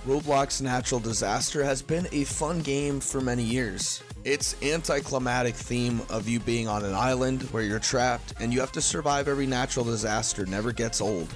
Roblox Natural Disaster has been a fun game for many years. Its anticlimactic theme of you being on an island where you're trapped and you have to survive every natural disaster never gets old.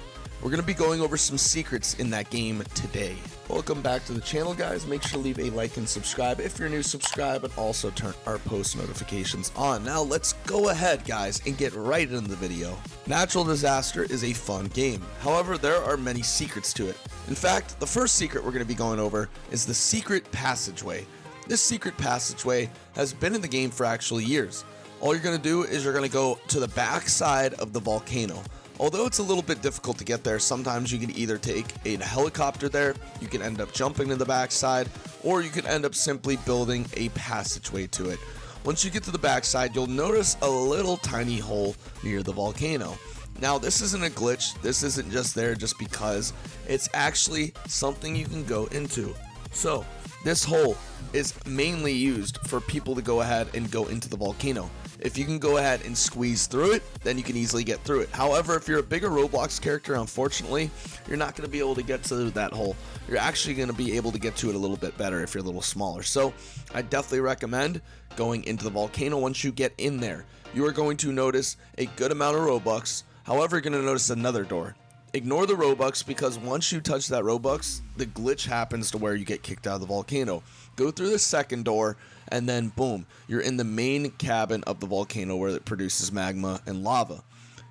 We're going to be going over some secrets in that game today. Welcome back to the channel, guys. Make sure to leave a like and subscribe. If you're new, subscribe, and also turn our post notifications on. Now let's go ahead, guys, and get right into the video. Natural Disaster is a fun game. However, there are many secrets to it. In fact, the first secret we're going to be going over is the secret passageway. This secret passageway has been in the game for actually years. All you're going to do is you're going to go to the back side of the volcano. Although it's a little bit difficult to get there, sometimes you can either take a helicopter there, you can end up jumping to the backside, or you can end up simply building a passageway to it. Once you get to the backside, you'll notice a little tiny hole near the volcano. Now, this isn't a glitch, this isn't just there just because, it's actually something you can go into. So, this hole is mainly used for people to go ahead and go into the volcano. If you can go ahead and squeeze through it, then you can easily get through it. However, if you're a bigger Roblox character, unfortunately, you're not going to be able to get to that hole. You're actually going to be able to get to it a little bit better if you're a little smaller. So, I definitely recommend going into the volcano. Once you get in there, you are going to notice a good amount of Robux. However, you're going to notice another door. Ignore the Robux, because once you touch that Robux, the glitch happens to where you get kicked out of the volcano. Go through the second door, and then boom, you're in the main cabin of the volcano where it produces magma and lava.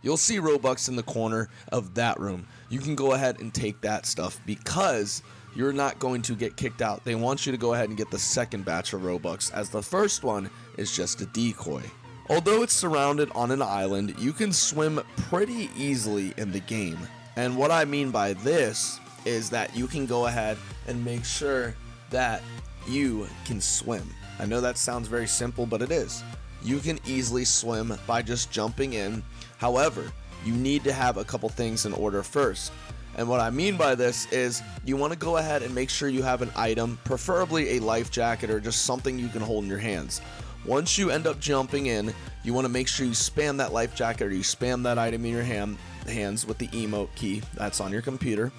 You'll see Robux in the corner of that room. You can go ahead and take that stuff because you're not going to get kicked out. They want you to go ahead and get the second batch of Robux, as the first one is just a decoy. Although it's surrounded on an island, you can swim pretty easily in the game. And what I mean by this is that you can go ahead and make sure that you can swim. I know that sounds very simple, but it is. You can easily swim by just jumping in. However, you need to have a couple things in order first. And what I mean by this is you want to go ahead and make sure you have an item, preferably a life jacket or just something you can hold in your hands. Once you end up jumping in, you want to make sure you spam that life jacket or you spam that item in your hands with the emote key that's on your computer,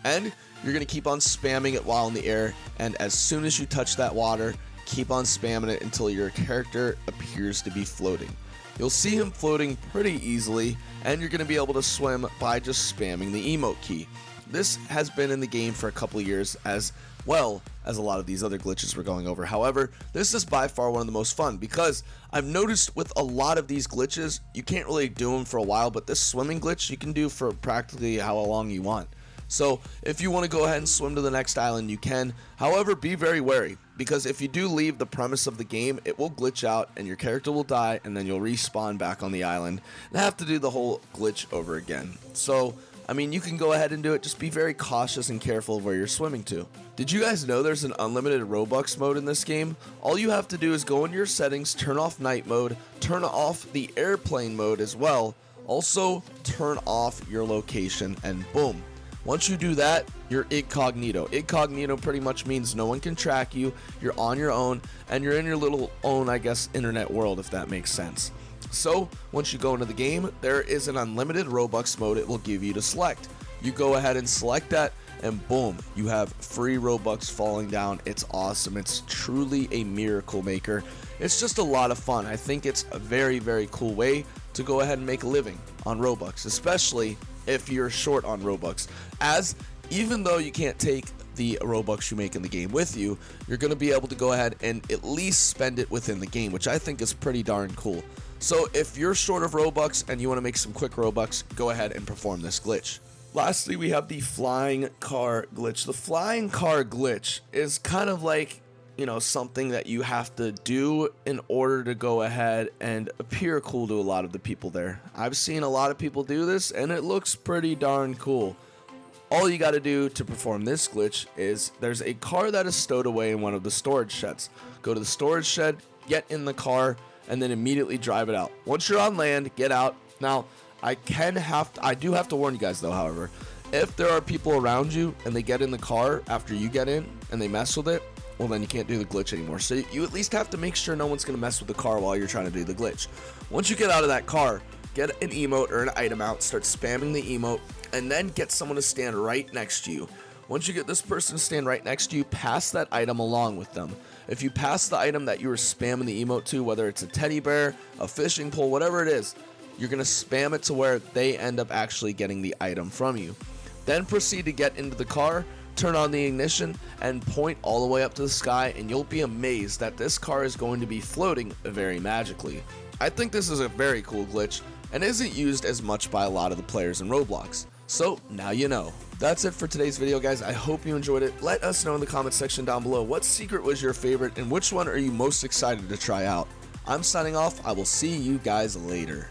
and you're going to keep on spamming it while in the air, and as soon as you touch that water, keep on spamming it until your character appears to be floating. You'll see him floating pretty easily, and you're going to be able to swim by just spamming the emote key. This has been in the game for a couple of years, as well as a lot of these other glitches we're going over. However, this is by far one of the most fun, because I've noticed with a lot of these glitches, you can't really do them for a while, but this swimming glitch you can do for practically how long you want. So if you want to go ahead and swim to the next island, you can. However, be very wary, because if you do leave the premise of the game, it will glitch out and your character will die, and then you'll respawn back on the island and have to do the whole glitch over again. So I mean, you can go ahead and do it, just be very cautious and careful of where you're swimming to. Did you guys know there's an unlimited Robux mode in this game? All you have to do is go into your settings, turn off night mode, turn off the airplane mode as well, also turn off your location, and boom. Once you do that, you're incognito. Incognito pretty much means no one can track you, you're on your own, and you're in your little own, I guess, internet world, if that makes sense. So, once you go into the game, there is an unlimited Robux mode it will give you to select. You go ahead and select that, and boom, you have free Robux falling down. It's awesome. It's truly a miracle maker. It's just a lot of fun. I think it's a very, very cool way to go ahead and make a living on Robux, especially if you're short on Robux. As even though you can't take the Robux you make in the game with you, you're going to be able to go ahead and at least spend it within the game, which I think is pretty darn cool. So if you're short of Robux and you want to make some quick Robux, go ahead and perform this glitch. Lastly, we have the flying car glitch. The flying car glitch is kind of like, you know, something that you have to do in order to go ahead and appear cool to a lot of the people there. I've seen a lot of people do this, and it looks pretty darn cool. All you got to do to perform this glitch is there's a car that is stowed away in one of the storage sheds. Go to the storage shed, get in the car, and then immediately drive it out. Once you're on land, get out. Now, I do have to warn you guys though, however, if there are people around you and they get in the car after you get in and they mess with it, well, then you can't do the glitch anymore. So you at least have to make sure no one's going to mess with the car while you're trying to do the glitch. Once you get out of that car, get an emote or an item out, start spamming the emote, and then get someone to stand right next to you. Once you get this person to stand right next to you, pass that item along with them. If you pass the item that you were spamming the emote to, whether it's a teddy bear, a fishing pole, whatever it is, you're going to spam it to where they end up actually getting the item from you. Then proceed to get into the car, turn on the ignition, and point all the way up to the sky, and you'll be amazed that this car is going to be floating very magically. I think this is a very cool glitch and isn't used as much by a lot of the players in Roblox. So now you know. That's it for today's video, guys. I hope you enjoyed it. Let us know in the comment section down below what secret was your favorite and which one are you most excited to try out. I'm signing off. I will see you guys later.